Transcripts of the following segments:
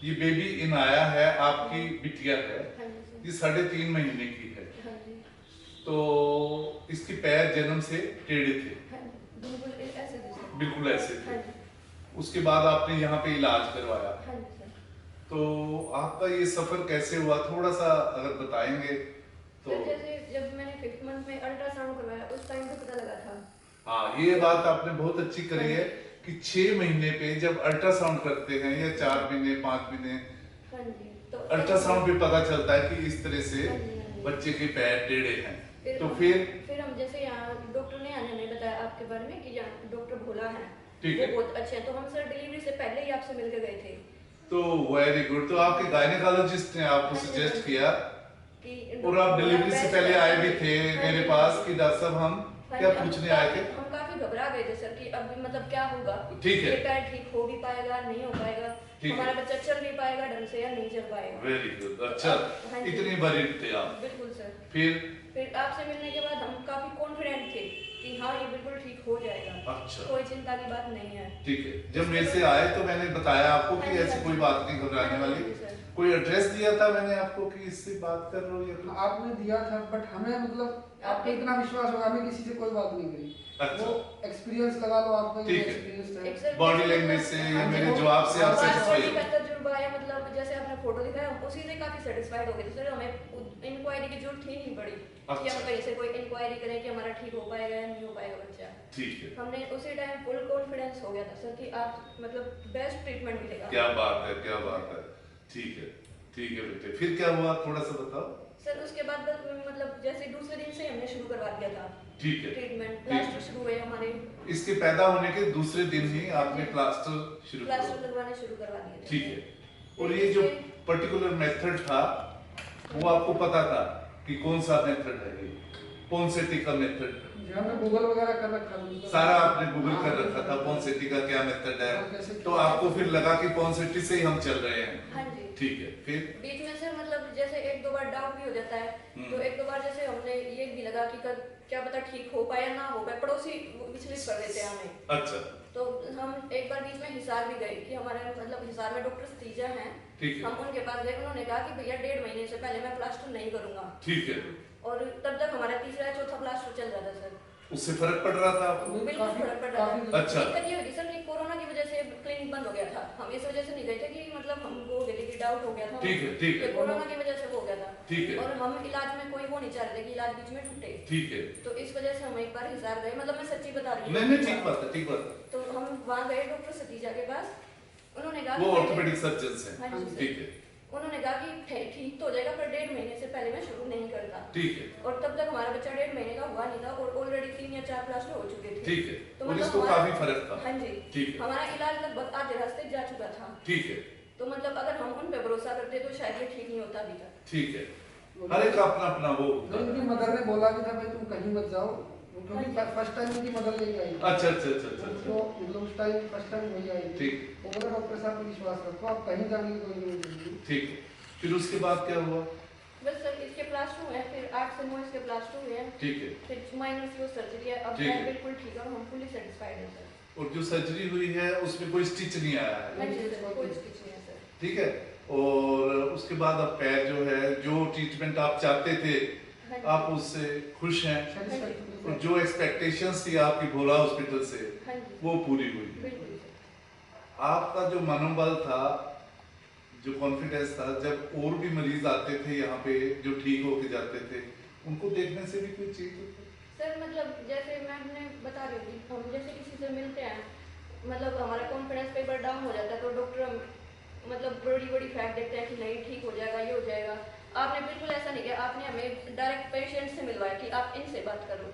ये baby in आया है, आपकी बिटिया है, हाँ जी सर। ये 3.5 महीने की है। हाँ जी। तो इसके पैर जन्म से टेढ़े थे। हाँ जी, बिल्कुल ऐसे थे सर। बिल्कुल ऐसे थे। हाँ जी। उसके बाद आपने यहाँ पे इलाज करवाया। हाँ जी सर। तो आपका ये सफर कैसे हुआ, थोड़ा सा अगर बताएंगे तो। सर जैसे जब मैंने 5th मंथ में अल्ट्रासाउंड करवाया उस टाइम पे पता लगा था। हाँ, ये बात आपने बहुत अच्छी करी है कि 6 महीने पे जब अल्ट्रासाउंड करते हैं या 4 महीने 5 महीने, हाँ जी, तो अल्ट्रासाउंड पे पता चलता है कि इस तरह से हाँ जी, हाँ जी। बच्चे के पैर टेढ़े हैं। तो फिर हम जैसे यहाँ डॉक्टर ने हमें बताया आपके बारे में कि यहाँ डॉक्टर भोला है, ठीक वो है। बहुत अच्छे हैं, तो हम सर डिलीवरी से पहले ही आपसे मिलकर गए थे। तो वेरी गुड। तो आपके गायनेकोलॉजिस्ट ने आपको हाँ जी, सजेस्ट हाँ जी। किया कि और आप डिलीवरी से पहले आए भी थे हाँ मेरे जी, पास कि डॉक्टर साहब हम हाँ क्या जी, पूछने आए थे। हम काफी घबरा गए थे सर कि अब मतलब क्या होगा, ठीक है। ये पैर ठीक हो भी पाएगा नहीं हो पाएगा, ठीक हमारा है। बच्चा चल भी पाएगा ढंग से या नहीं चल पाएगा। वेरी गुड, अच्छा। हाँ जी। इतनी वरीड थे आप। बिल्कुल सर। फिर आपसे मिलने के बाद हम काफी कॉन्फिडेंट थे कि हाँ ये बिल्कुल ठीक हो जाएगा। अच्छा। कोई चिंता की बात नहीं है। ठीक है। जब मेरे से आए तो मैंने बताया आपको हाँ कि जी, ऐसी हाँ कोई जी। बात नहीं घबराने हाँ जी, वाली। हाँ जी, सर। कोई एड्रेस दिया था मैंने आपको कि इससे बात कर रहा हूँ या कुछ? आपने दिया था, बट हमें मतलब आप पे इतना विश्वास होगा, हमें किसी से कोई बात नहीं करी। अच्छा। वो एक्सपीरियंस लगा लो आपका, ये ठीक है। एक्सपीरियंस है। बॉडी लैंग्वेज से या मेरे जवाब से आप बात सेटिस्फाई करने हो? का तजुर्बा आया, मतलब जैसे आपने फोटो दिखाया हम उसी से काफी सेटिस्फाइड हो गए थे सर। हमें इंक्वायरी की जरूरत ही नहीं पड़ी कि अच्छा। हम कहीं से कोई इंक्वायरी करें कि हमारा ठीक हो पाएगा या नहीं हो पाएगा बच्चा। ठीक है। हमने उसी टाइम फुल कॉन्फिडेंस हो गया था सर कि आप मतलब बेस्ट ट्रीटमेंट मिलेगा। क्या बात है, क्या बात है। ठीक है, ठीक है बेटे। फिर क्या हुआ थोड़ा सा बताओ। सर उसके बाद बस मतलब जैसे दूसरे दिन से हमने शुरू करवा दिया था। ठीक है। ट्रीटमेंट प्लास्टर शुरू हुए हमारे। इसके पैदा होने के दूसरे दिन ही आपने प्लास्टर शुरू किया। प्लास्टर लगवाने शुरू करवा दिए थे। ठीक है। और ये जो पर्टिकुलर मेथड था वो आपको पता था कि कौन सा मेथड है, ये पॉन्सेटी का मेथड? हमने गूगल वगैरह कर रखा था, सारा आपने गूगल कर रखा था पॉन्सेटी का क्या मेथड है, तो आपको फिर लगा कि पॉन्सेटी से ही हम चल रहे हैं। हाँ जी। ठीक है। फिर बीच में सर मतलब जैसे एक दो बार डाउट भी हो जाता है, तो एक दो बार जैसे हमने ये भी लगा कि क्या पता ठीक हो पाए ना हो पाए, पड़ोसी विचलित कर देते हैं हमें। अच्छा। तो हम एक बार बीच में हिसार भी गए कि हमारे मतलब हिसार में डॉक्टर सतीजा हैं। ठीक है। हम उनके पास गए, उन्होंने कहा कि भैया 1.5 महीने से पहले मैं प्लास्टर नहीं करूंगा। ठीक है। और तब तक हमारा तीसरा या चौथा प्लास्टर चल रहा था सर। उससे फर्क पड़ रहा था आपको? बिल्कुल फर्क पड़ रहा था। अच्छा। दिक्कत ये हुई सर कि कोरोना की वजह से क्लिनिक बंद हो गया था। हम इस वजह से नहीं गए थे कि मतलब हमको हो गया कि डाउट हो गया था। ठीक है, ठीक है। कोरोना की वजह से वो हो गया था। ठीक है। और हम इलाज में कोई वो नहीं चाह रहे थे कि इलाज बीच में टूटे। ठीक है। तो इस वजह से हम एक बार हिसार गए, मतलब मैं सच्ची बता रही हूँ। नहीं नहीं, ठीक बात है, ठीक बात है। तो हम वहाँ गए डॉक्टर सतीजा के पास, उन्होंने कहा वो ऑर्थोपेडिक सर्जन हैं। हाँ जी। ठीक है। उन्होंने कहा कि ठीक तो हो जाएगा पर 1.5 महीने से पहले मैं शुरू नहीं करता। ठीक है। और तब तक हमारा बच्चा 1.5 महीने का हुआ नहीं था और ऑलरेडी 3 या 4 प्लास्टर हो चुके थे। ठीक है। तो और मतलब इसको काफी फर्क था। हाँ जी। ठीक है। हमारा इलाज लगभग आधे रास्ते जा चुका था। ठीक है। तो मतलब अगर हम उन पे भरोसा करते तो शायद ये ठीक नहीं होता अभी तक। ठीक है। हर एक का अपना अपना वो होता है। उनकी मदर ने बोला भी था भाई तुम कहीं मत जाओ, क्योंकि फर्स्ट टाइम उनकी मदर लेके आई। अच्छा अच्छा अच्छा अच्छा। तो मतलब उस टाइम फर्स्ट टाइम वही आई थी। ठीक। वो बोला डॉक्टर साहब पे विश्वास रखो, आप कहीं जाने की कोई जरूरत नहीं। ठीक है। फिर उसके बाद क्या हुआ? बस सर इसके प्लास्टर हुए हैं, फिर 8 से 9 इसके प्लास्टर हुए हैं। ठीक है। फिर माइनर फ्यू सर्जरी है, अब ठीक है। मैं बिल्कुल ठीक हूं, हम फुली सैटिस्फाइड हैं सर। और जो सर्जरी हुई है उसमें कोई स्टिच नहीं आया है? हाँ जी सर, कोई स्टिच नहीं है सर। ठीक है। और उसके बाद अब पैर जो है, जो ट्रीटमेंट आप चाहते थे आप उससे खुश हैं? और जो एक्सपेक्टेशंस थी आपकी भोला हॉस्पिटल से वो पूरी हुई? बिल्कुल सर। आपका जो मनोबल था, जो कॉन्फिडेंस था, जब और भी मरीज आते थे यहाँ पे जो ठीक होके जाते थे, उनको देखने से भी कोई चीज होती? सर मतलब जैसे मैं अपने बता रही थी, हम जैसे किसी से मिलते हैं मतलब हमारा कॉन्फिडेंस कई बार डाउन हो जाता है, तो डॉक्टर मतलब बड़ी बड़ी फैक्ट देखते हैं कि नहीं ठीक हो जाएगा, ये हो जाएगा। आपने बिल्कुल ऐसा नहीं किया, आपने हमें डायरेक्ट पेशेंट से मिलवाया कि आप इनसे बात करो।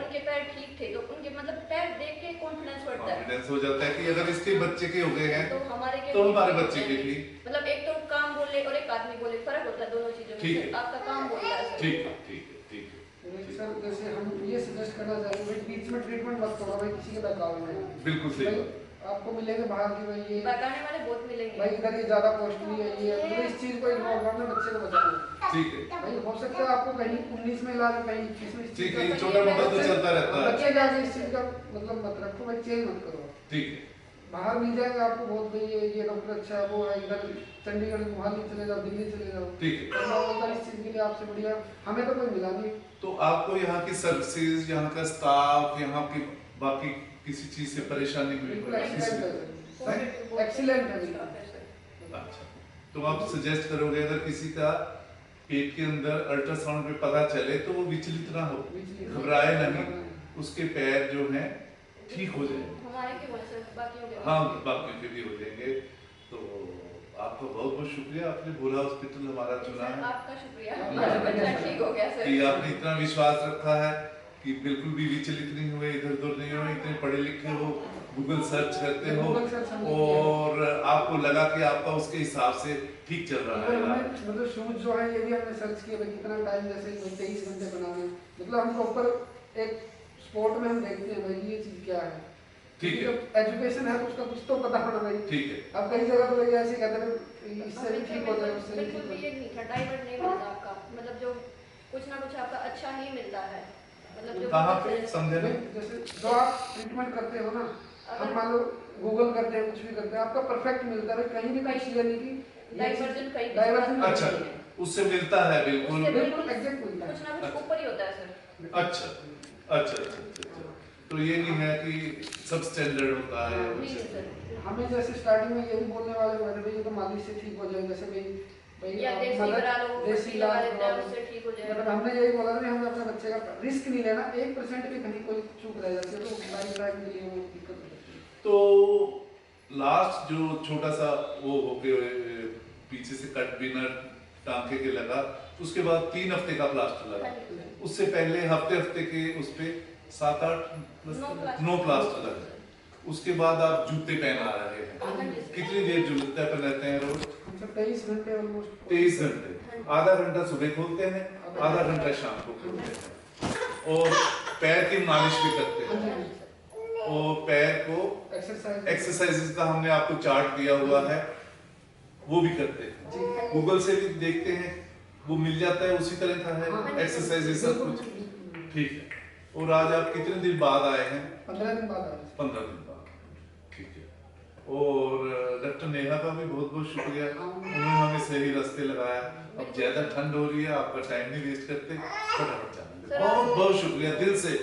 उनके पैर ठीक थे तो उनके मतलब पैर देख के कॉन्फिडेंस बढ़ता है। कॉन्फिडेंस हो जाता है कि अगर इसके बच्चे के हो गए हैं तो हमारे बच्चे के भी। मतलब एक तो काम बोले और एक आदमी बोले, फर्क होता है दोनों चीजों में। आपका काम बोलता है। ठीक है, ठीक है, ठीक है। सर जैसे हम ये सजेस्ट करना चाहेंगे भाई बीच में ट्रीटमेंट मत करो भाई किसी के बहकावे में। बिल्कुल सही बात। आपको मिलेंगे बाहर की भाई ये बहकाने वाले बहुत मिलेंगे भाई, इधर ये ज्यादा कॉस्टली है, ये तो इस चीज को इग्नोर करना, बच्चे को बचाना। ठीक है भाई हो सकता है आपको कहीं 19 में इलाज, कहीं 21 में। ठीक है, छोटा मोटा तो चलता रहता है। बच्चे जाके इस चीज का मतलब मत रखो भाई, चेंज मत करो। ठीक है। बाहर मिल जाएगा आपको बहुत भाई ये डॉक्टर अच्छा है, वो है इधर चंडीगढ़ मोहाली चले जाओ, दिल्ली चले जाओ। ठीक है। तो मैं बोलता इस चीज़ के लिए आपसे बढ़िया हमें तो कोई मिला नहीं। तो आपको यहाँ की सर्विसेज, यहाँ का स्टाफ, यहाँ की बाकी किसी चीज से परेशानी हुई? बिल्कुल एक्सीलेंट है, एक्सीलेंट है बिल्कुल। अच्छा, तो आप सजेस्ट करोगे अगर किसी का पेट के अंदर अल्ट्रासाउंड पे पता चले तो वो विचलित ना हो, घबराए नहीं, उसके पैर जो हैं ठीक हो जाए। हमारे के वजह से बाकियों के हाँ, बाकियों के भी हो जाएंगे। तो आपका बहुत बहुत शुक्रिया, आपने भोला हॉस्पिटल हमारा चुना है। आपका शुक्रिया, हमारा बच्चा ठीक हो गया सर। कि आपने इतना विश्वास रखा है कि बिल्कुल भी विचलित नहीं हुए, इधर उधर नहीं हुए, इतने पढ़े लिखे हो, गूगल सर्च करते हो और आपको लगा कि आपका उसके हिसाब से ठीक चल रहा है। मतलब शूज जो है ये भी हमने सर्च किया भाई कितना टाइम, जैसे 23 घंटे बनाने, मतलब हम प्रॉपर एक स्पॉट में हम देखते हैं भाई ये चीज क्या है। ठीक है, एजुकेशन है तो उसका कुछ तो पता होना भाई। ठीक है। अब कई जगह तो लोग ऐसे कहते हैं इससे भी ठीक हो जाए, उससे भी बिल्कुल ठीक भी हो ये नहीं था, डाइवर्ट नहीं मिलता आपका, मतलब जो कुछ ना कुछ आपका अच्छा ही मिलता है, मतलब जो कहाँ पे समझे जाए। नहीं? जैसे जो आप ट्रीटमेंट करते हो ना, हम मान लो गूगल करते हैं कुछ भी करते हैं आपका परफेक्ट मिलता है, कहीं भी कोई चीज नहीं कि डाइवर्जन कहीं भी डाइवर्जन अच्छा, उससे मिलता है बिल्कुल। उससे बिल्कुल एग्जैक्ट मिलता कुछ है। ना कुछ ऊपर ही होता है सर। अच्छा अच्छा अच्छा अच्छा, तो ये नहीं है कि सब स्टैंडर्ड होता है। नहीं सर, हमें जैसे स्टार्टिंग में यही बोलने वाले हुए थे भाई ये तो मालिश से ठीक हो जाए, जैसे भाई या आप देसी मदद- करा लो, देसी पट्टी लगा इलाज लेते करवा हैं लो। उससे ठीक हो मतलब जाएगा। हमने यही बोला था हमें अपने बच्चे का रिस्क नहीं लेना, 1% भी कहीं कोई चूक रह जाती है तो लाइफ टाइम के लिए वो दिक्कत हो जाती है। तो लास्ट जो छोटा सा वो होके पीछे से कट बिनर टांके के लगा, उसके बाद 3 हफ्ते का प्लास्टर लगा, उससे पहले हफ्ते के उस पे 7-8 9 प्लास्टर लगा, उसके बाद आप जूते पहन आ रहे हैं। कितनी देर जूते पहनते हैं रोज? 23 घंटे ऑलमोस्ट। 23 घंटे, आधा घंटा सुबह खोलते हैं, आधा घंटा शाम को खोलते हैं और पैर की मालिश भी करते हैं। और पैर को एक्सरसाइजेस का हमने आपको चार्ट दिया हुआ है, वो भी करते हैं, गूगल से भी देखते हैं, वो मिल जाता है उसी तरह का है एक्सरसाइजेस सब कुछ। ठीक है, और आज आप कितने दिन बाद आए हैं? 15 दिन बाद आए। 15 दिन बाद, ठीक है। और डॉक्टर नेहा का भी बहुत बहुत शुक्रिया, उन्होंने हमें सही रास्ते लगाया। अब ज्यादा ठंड हो रही है, आपका टाइम नहीं वेस्ट करते, फटाफट जाना। बहुत बहुत शुक्रिया दिल से।